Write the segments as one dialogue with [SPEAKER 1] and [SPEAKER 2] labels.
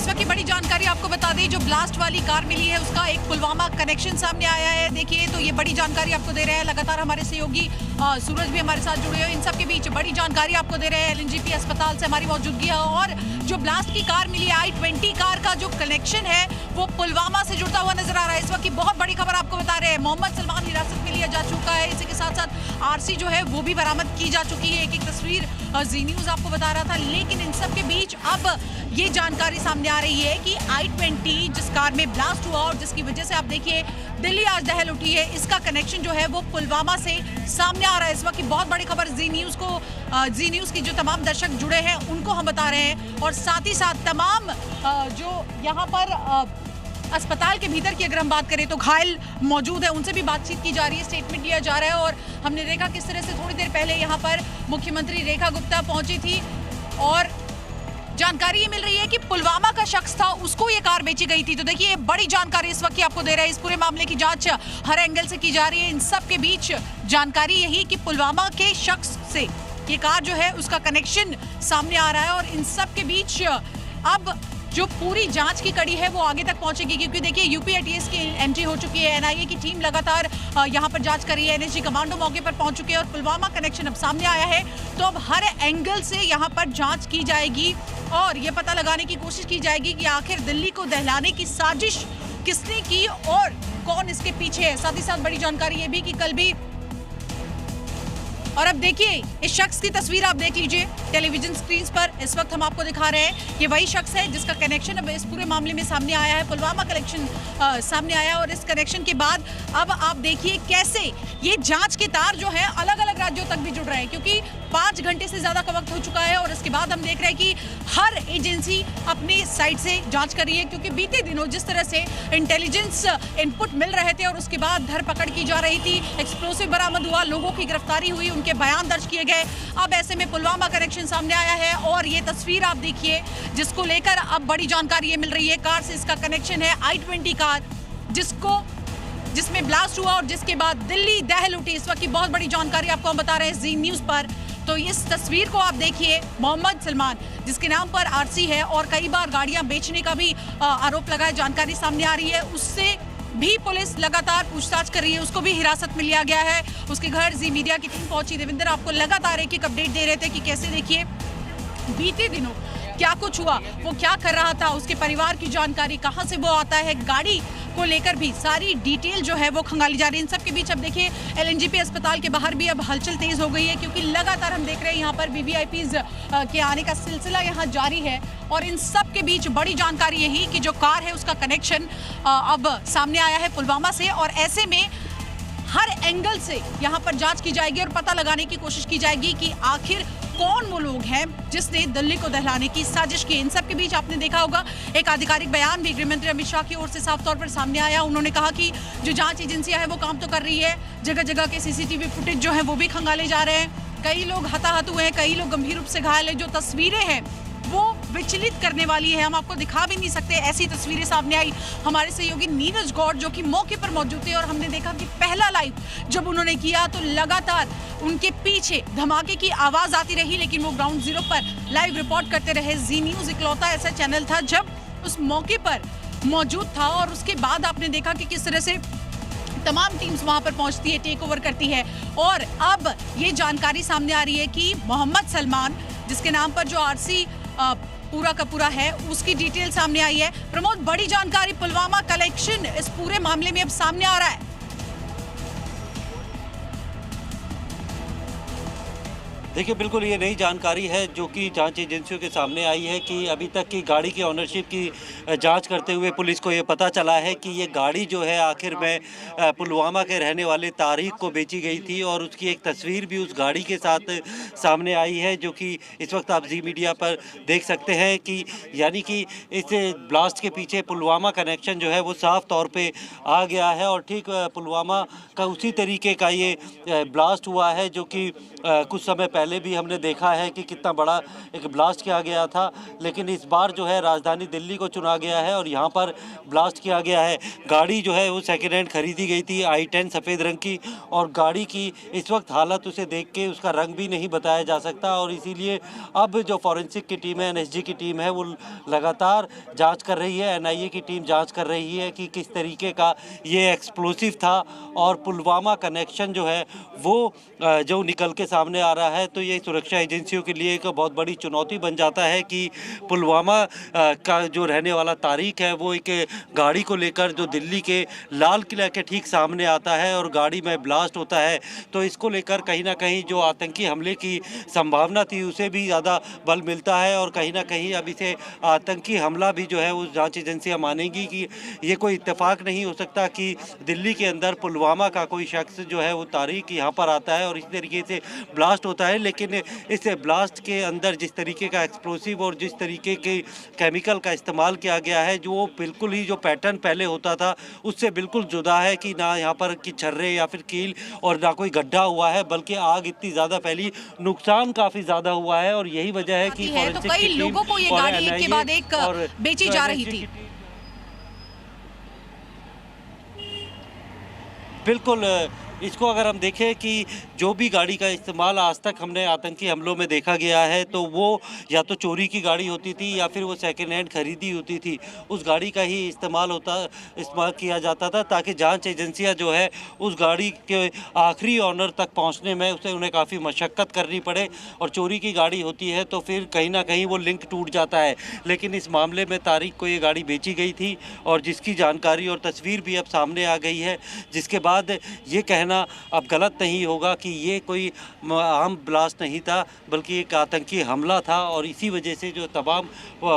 [SPEAKER 1] इस वक्त की बड़ी जानकारी आपको बता दें, जो ब्लास्ट वाली कार मिली है उसका एक पुलवामा कनेक्शन सामने आया है। देखिए, तो ये बड़ी जानकारी आपको दे रहे हैं लगातार हमारे सहयोगी सूरज भी हमारे साथ जुड़े हुए। इन सब के बीच बड़ी जानकारी आपको दे रहे हैं, एलएनजीपी अस्पताल से हमारी मौजूदगी है। और जो ब्लास्ट की कार मिली i20 कार का जो कनेक्शन है वो पुलवामा से जुड़ता हुआ नजर आ रहा है। इस वक्त की बहुत बड़ी खबर आपको बता रहे हैं, मोहम्मद सलमान हिरासत में लिया जा चुका है। इसी के साथ साथ आरसी जो है वो भी बरामद की जा चुकी है। एक तस्वीर जी न्यूज आपको बता रहा था। लेकिन इन सब के बीच अब ये जानकारी सामने आ रही है कि i20 जिस कार में ब्लास्ट हुआ और जिसकी वजह से आप देखिए दिल्ली आज दहल उठी है, इसका कनेक्शन जो है वो पुलवामा से सामने आ रहा है। इस वक्त की बहुत बड़ी खबर जी न्यूज की जो तमाम दर्शक जुड़े हैं उनको हम बता रहे हैं। और साथ ही साथ तमाम जो यहाँ पर अस्पताल के भीतर की अगर हम बात करें तो घायल मौजूद है, उनसे भी बातचीत की जा रही है, स्टेटमेंट लिया जा रहा है। और हमने देखा किस तरह से थोड़ी देर पहले यहाँ पर मुख्यमंत्री रेखा गुप्ता पहुंची थी और जानकारी ये मिल रही है कि पुलवामा का शख्स था, उसको ये कार बेची गई थी। तो देखिए बड़ी जानकारी इस वक्त की आपको दे रहे हैं। इस पूरे मामले की जांच हर एंगल से की जा रही है। इन सब के बीच जानकारी यही कि पुलवामा के शख्स से ये कार जो है उसका कनेक्शन सामने आ रहा है। और इन सब के बीच अब जो पूरी जांच की कड़ी है वो आगे तक पहुंचेगी, क्योंकि देखिए यूपी एटीएस की एंट्री हो चुकी है, एनआईए की टीम लगातार यहां पर जांच कर रही है, एनएसजी कमांडो मौके पर पहुंच चुके हैं और पुलवामा कनेक्शन अब सामने आया है। तो अब हर एंगल से यहां पर जांच की जाएगी और ये पता लगाने की कोशिश की जाएगी कि आखिर दिल्ली को दहलाने की साजिश किसने की और कौन इसके पीछे है। साथ ही साथ बड़ी जानकारी ये भी कि कल भी, और अब देखिए इस शख्स की तस्वीर आप देख लीजिए टेलीविजन स्क्रीन पर। इस वक्त हम आपको दिखा रहे हैं ये वही शख्स है जिसका कनेक्शन अब इस पूरे मामले में सामने आया है, पुलवामा कनेक्शन सामने आया। और इस कनेक्शन के बाद अब आप देखिए कैसे ये जांच के तार जो है अलग अलग राज्यों तक भी जुड़ रहे हैं, क्योंकि 5 घंटे से ज्यादा का वक्त हो चुका है। और इसके बाद हम देख रहे हैं कि हर एजेंसी अपनी साइड से जांच कर रही है, क्योंकि बीते दिनों जिस तरह से इंटेलिजेंस इनपुट मिल रहे थे और उसके बाद धरपकड़ की जा रही थी, एक्सप्लोसिव बरामद हुआ, लोगों की गिरफ्तारी हुई, उनके बयान दर्ज किए गए। अब ऐसे में पुलवामा कनेक्शन सामने आया है और ये तस्वीर आप देखिए जिसको लेकर अब बड़ी जानकारी ये मिल रही है। कार से इसका कनेक्शन है i20 कार जिसमें ब्लास्ट हुआ और जिसके बाद दिल्ली दहल उठी। इस वक्त की बहुत बड़ी जानकारी आपको हम बता रहे हैं जी न्यूज पर। तो इस तस्वीर को आप देखिए, मोहम्मद सलमान जिसके नाम पर आरसी है और कई बार गाड़ियां बेचने का भी आरोप लगा है, जानकारी सामने आ रही है, उससे भी पुलिस लगातार पूछताछ कर रही है, उसको भी हिरासत में लिया गया है। उसके घर जी मीडिया की टीम पहुंची। देवेंद्र आपको लगातार एक अपडेट दे रहे थे कि कैसे देखिए बीते दिनों क्या कुछ हुआ, वो क्या कर रहा था, उसके परिवार की जानकारी, कहां से वो आता है, गाड़ी को लेकर भी सारी डिटेल जो है वो खंगाली जा रही है। इन सब के बीच अब देखिए एलएनजीपी अस्पताल के बाहर भी अब हलचल तेज हो गई है, क्योंकि लगातार हम देख रहे हैं यहाँ पर वीवीआईपीज के आने का सिलसिला यहाँ जारी है। और इन सब के बीच बड़ी जानकारी यही कि जो कार है उसका कनेक्शन अब सामने आया है पुलवामा से। और ऐसे में हर एंगल से यहाँ पर जांच की जाएगी और पता लगाने की कोशिश की जाएगी कि आखिर कौन वो लोग हैं जिसने दिल्ली को दहलाने की साजिश की। इन सब के बीच आपने देखा होगा एक आधिकारिक बयान भी गृहमंत्री अमित शाह की ओर से साफ तौर पर सामने आया। उन्होंने कहा कि जो जांच एजेंसियां हैं वो काम तो कर रही है, जगह जगह के सीसीटीवी फुटेज जो है वो भी खंगाले जा रहे हैं, कई लोग हताहत हुए हैं, कई लोग गंभीर रूप से घायल हैं। जो तस्वीरें हैं वो विचलित करने वाली है, हम आपको दिखा भी नहीं सकते, ऐसी तस्वीरें सामने आई। हमारे सहयोगी नीरज गौड़ जो कि मौके पर मौजूद थे और हमने देखा कि पहला लाइव जब उन्होंने किया तो लगातार उनके पीछे धमाके की आवाज आती रही, लेकिन वो ग्राउंड जीरो पर लाइव रिपोर्ट करते रहे। जी न्यूज इकलौता ऐसा चैनल था जब उस मौके पर मौजूद था। और उसके बाद आपने देखा कि किस तरह से तमाम टीम्स वहां पर पहुंचती है, टेक ओवर करती है। और अब ये जानकारी सामने आ रही है कि मोहम्मद सलमान जिसके नाम पर जो आरसी पूरा का पूरा है उसकी डिटेल सामने आई है। प्रमोद, बड़ी जानकारी, पुलवामा कलेक्शन इस पूरे मामले में अब सामने आ रहा है।
[SPEAKER 2] देखिए बिल्कुल ये नई जानकारी है जो कि जांच एजेंसियों के सामने आई है कि अभी तक की गाड़ी की ऑनरशिप की जांच करते हुए पुलिस को ये पता चला है कि ये गाड़ी जो है आखिर में पुलवामा के रहने वाले तारिक को बेची गई थी। और उसकी एक तस्वीर भी उस गाड़ी के साथ सामने आई है जो कि इस वक्त आप जी मीडिया पर देख सकते हैं कि यानी कि इस ब्लास्ट के पीछे पुलवामा कनेक्शन जो है वो साफ तौर पर आ गया है। और ठीक पुलवामा का उसी तरीके का ये ब्लास्ट हुआ है जो कि कुछ समय पहले पहले भी हमने देखा है कि कितना बड़ा एक ब्लास्ट किया गया था, लेकिन इस बार जो है राजधानी दिल्ली को चुना गया है और यहाँ पर ब्लास्ट किया गया है। गाड़ी जो है वो सेकेंड हैंड खरीदी गई थी i10 सफ़ेद रंग की, और गाड़ी की इस वक्त हालत उसे देख के उसका रंग भी नहीं बताया जा सकता, और इसीलिए अब जो फॉरेंसिक की टीम है, एनएसजी की टीम है, वो लगातार जांच कर रही है। एनआईए की टीम जांच कर रही है कि किस तरीके का ये एक्सप्लोसिव था, और पुलवामा कनेक्शन जो है वो जो निकल के सामने आ रहा है, तो ये सुरक्षा एजेंसियों के लिए एक बहुत बड़ी चुनौती बन जाता है कि पुलवामा का जो रहने वाला तारीख है वो एक गाड़ी को लेकर जो दिल्ली के लाल किला के ठीक सामने आता है और गाड़ी में ब्लास्ट होता है, तो इसको लेकर कहीं ना कहीं जो आतंकी हमले की संभावना थी उसे भी ज़्यादा बल मिलता है, और कहीं ना कहीं अब इसे आतंकी हमला भी जो है वो जांच एजेंसियां मानेंगी कि ये कोई इत्तेफाक नहीं हो सकता कि दिल्ली के अंदर पुलवामा का कोई शख्स जो है वो तारीख यहाँ पर आता है और इस तरीके से ब्लास्ट होता है। लेकिन इस ब्लास्ट के अंदर जिस तरीके का एक्सप्लोसिव और जिस तरीके के केमिकल का इस्तेमाल किया गया है, जो बिल्कुल ही जो पैटर्न पहले होता था उससे बिल्कुल जुदा है कि ना यहाँ पर कि छर्रे या फिर कील और ना कोई गड्ढा हुआ है, बल्कि आग इतनी ज़्यादा फैली, नुकसान काफ़ी ज़्यादा हुआ है, और यही वजह है कि
[SPEAKER 1] तो कई लोगों को ये गाड़ी एक के बाद एक बेची जा रही थी।
[SPEAKER 2] बिल्कुल, इसको अगर हम देखें कि जो भी गाड़ी का इस्तेमाल आज तक हमने आतंकी हमलों में देखा गया है, तो वो या तो चोरी की गाड़ी होती थी या फिर वो सेकेंड हैंड खरीदी होती थी, उस गाड़ी का ही इस्तेमाल किया जाता था, ताकि जांच एजेंसियां जो है उस गाड़ी के आखिरी ऑनर तक पहुंचने में उन्हें काफ़ी मशक्क़त करनी पड़े, और चोरी की गाड़ी होती है तो फिर कहीं ना कहीं वो लिंक टूट जाता है। लेकिन इस मामले में तारीख को ये गाड़ी बेची गई थी, और जिसकी जानकारी और तस्वीर भी अब सामने आ गई है, जिसके बाद ये कहना अब गलत नहीं होगा कि ये कोई आम ब्लास्ट नहीं था, बल्कि एक आतंकी हमला था, और इसी वजह से जो तमाम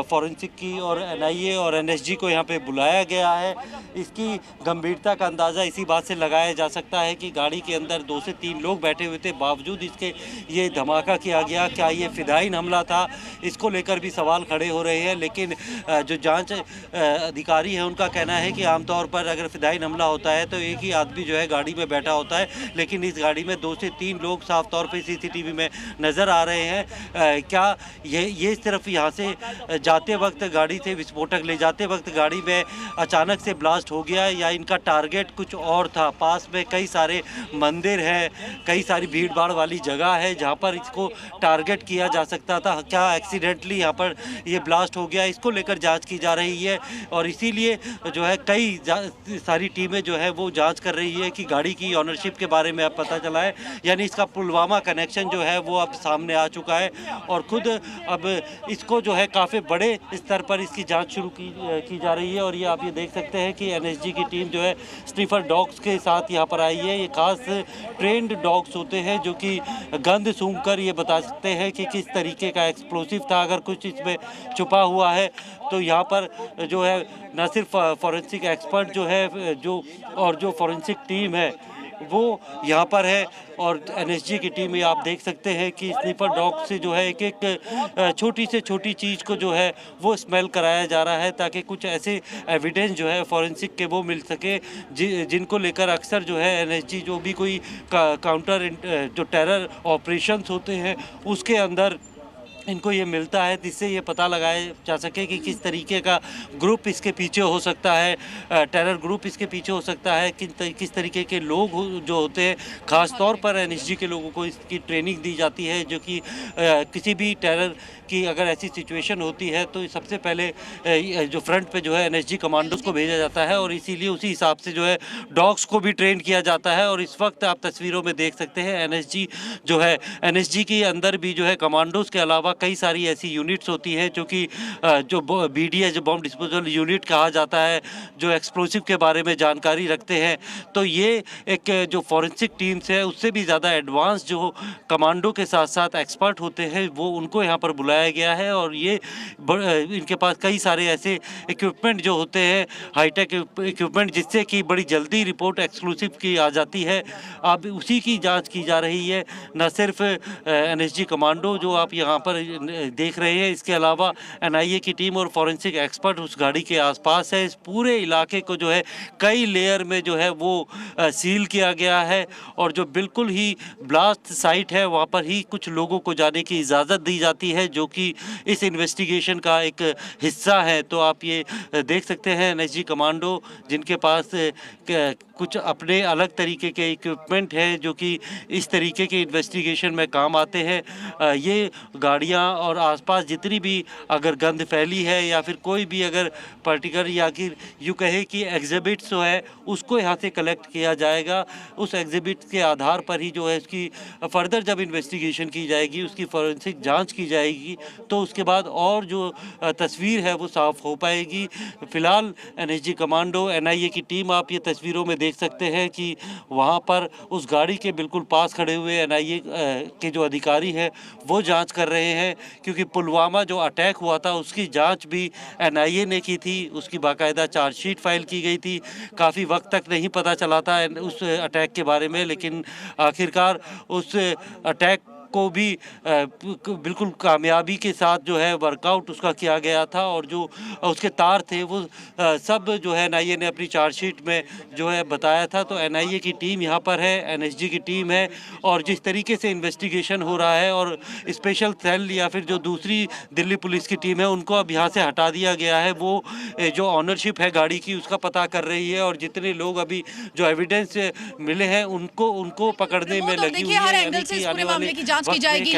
[SPEAKER 2] फॉरेंसिक की और एनआईए और एनएसजी को यहाँ पे बुलाया गया है, इसकी गंभीरता का अंदाज़ा इसी बात से लगाया जा सकता है कि गाड़ी के अंदर 2 से 3 लोग बैठे हुए थे, बावजूद इसके ये धमाका किया गया। क्या ये फिदाइन हमला था, इसको लेकर भी सवाल खड़े हो रहे हैं। लेकिन जो जांच अधिकारी हैं उनका कहना है कि आमतौर पर अगर फिदाइन हमला होता है तो एक ही आदमी जो है गाड़ी में बैठा होता है, लेकिन इस गाड़ी में 2 से 3 लोग साफ तौर पे सीसीटीवी में नज़र आ रहे हैं। क्या ये सिर्फ यहाँ से जाते वक्त गाड़ी से विस्फोटक ले जाते वक्त गाड़ी में अचानक से ब्लास्ट हो गया, या इनका टारगेट कुछ और था? पास में कई सारे मंदिर हैं, कई सारी भीड़ भाड़ वाली जगह है जहाँ पर इसको टारगेट किया जा सकता था। क्या एक्सीडेंटली यहाँ पर ये ब्लास्ट हो गया, इसको लेकर जाँच की जा रही है, और इसीलिए जो है कई सारी टीमें जो है वो जाँच कर रही है कि गाड़ी की ऑनरशिप के बारे में अब पता चला है, यानी इसका पुलवामा कनेक्शन जो है वो अब सामने आ चुका है, और खुद अब इसको जो है काफ़ी बड़े स्तर पर इसकी जांच शुरू की जा रही है। और ये आप ये देख सकते हैं कि एनएसजी की टीम जो है स्निफर डॉग्स के साथ यहाँ पर आई है। ये खास ट्रेंड डॉग्स होते हैं जो कि गंध सूंघकर ये बता सकते हैं कि किस तरीके का एक्सप्लोसिव था, अगर कुछ इसमें छुपा हुआ है। तो यहाँ पर जो है न सिर्फ फॉरेंसिक एक्सपर्ट जो है जो फॉरेंसिक टीम है वो यहाँ पर है, और एनएसजी की टीम में आप देख सकते हैं कि स्निफर डॉग से जो है एक छोटी से छोटी चीज़ को जो है वो स्मेल कराया जा रहा है, ताकि कुछ ऐसे एविडेंस जो है फॉरेंसिक के वो मिल सके जिनको लेकर अक्सर जो है एनएसजी जो भी कोई काउंटर जो टेरर ऑपरेशंस होते हैं उसके अंदर इनको ये मिलता है, जिससे ये पता लगाया जा सके कि किस तरीके का ग्रुप इसके पीछे हो सकता है, टेरर ग्रुप इसके पीछे हो सकता है, किस तरीके के लोग जो होते हैं। ख़ास तौर पर एनएसजी के लोगों को इसकी ट्रेनिंग दी जाती है, जो कि किसी भी टेरर की अगर ऐसी सिचुएशन होती है तो सबसे पहले जो फ्रंट पे जो है एनएसजी कमांडोज को भेजा जाता है, और इसीलिए उसी हिसाब से जो है डॉग्स को भी ट्रेन किया जाता है। और इस वक्त आप तस्वीरों में देख सकते हैं एनएसजी जो है, एनएसजी के अंदर भी जो है कमांडोज के अलावा कई सारी ऐसी यूनिट्स होती हैं जो कि जो BDS जो बॉम्ब डिस्पोजल यूनिट कहा जाता है, जो एक्सप्लोसिव के बारे में जानकारी रखते हैं। तो ये एक जो फॉरेंसिक टीम्स है उससे भी ज़्यादा एडवांस जो कमांडो के साथ साथ एक्सपर्ट होते हैं वो उनको यहाँ पर बुलाया गया है, और ये इनके पास कई सारे ऐसे इक्विपमेंट जो होते हैं, हाईटेक इक्विपमेंट, जिससे कि बड़ी जल्दी रिपोर्ट एक्सक्लूसिव की आ जाती है। अब उसी की जांच की जा रही है, न सिर्फ एनएसजी कमांडो जो आप यहाँ पर देख रहे हैं। इसके अलावा एनआईए की टीम और फॉरेंसिक एक्सपर्ट उस गाड़ी के आसपास है। इस पूरे इलाके को जो है कई लेयर में जो है वो सील किया गया है और जो बिल्कुल ही ब्लास्ट साइट है वहाँ पर ही कुछ लोगों को जाने की इजाज़त दी जाती है, जो कि इस इन्वेस्टिगेशन का एक हिस्सा है। तो आप ये देख सकते हैं एनएसजी कमांडो जिनके पास कुछ अपने अलग तरीके के इक्विपमेंट हैं जो कि इस तरीके के इन्वेस्टिगेशन में काम आते हैं। ये गाड़ियाँ और आसपास जितनी भी अगर गंद फैली है या फिर कोई भी अगर पर्टिकुलर या कि यूँ कहे कि एग्जिबिट्स जो है उसको यहाँ से कलेक्ट किया जाएगा। उस एग्जिबिट के आधार पर ही जो है उसकी फर्दर जब इन्वेस्टिगेशन की जाएगी, उसकी फॉरेंसिक जांच की जाएगी, तो उसके बाद और जो तस्वीर है वो साफ हो पाएगी। फिलहाल एनएसजी कमांडो एनआईए की टीम आप ये तस्वीरों में देख सकते हैं कि वहाँ पर उस गाड़ी के बिल्कुल पास खड़े हुए एनआईए के जो अधिकारी हैं वो जांच कर रहे हैं, क्योंकि पुलवामा जो अटैक हुआ था उसकी जांच भी एनआईए ने की थी। उसकी बाकायदा चार्जशीट फाइल की गई थी। काफ़ी वक्त तक नहीं पता चला था उस अटैक के बारे में, लेकिन आखिरकार उस अटैक को भी बिल्कुल कामयाबी के साथ जो है वर्कआउट उसका किया गया था और जो उसके तार थे वो सब जो है एनआईए ने अपनी चार्जशीट में जो है बताया था। तो एनआईए की टीम यहाँ पर है, एनएसजी की टीम है और जिस तरीके से इन्वेस्टिगेशन हो रहा है और स्पेशल सेल या फिर जो दूसरी दिल्ली पुलिस की टीम है उनको अब यहाँ से हटा दिया गया है। वो जो ऑनरशिप है गाड़ी की उसका पता कर रही है और जितने लोग अभी जो एविडेंस मिले हैं उनको पकड़ने में लगी हुई है।
[SPEAKER 1] हर एंगल से इस पूरे मामले की जांच की जाएगी।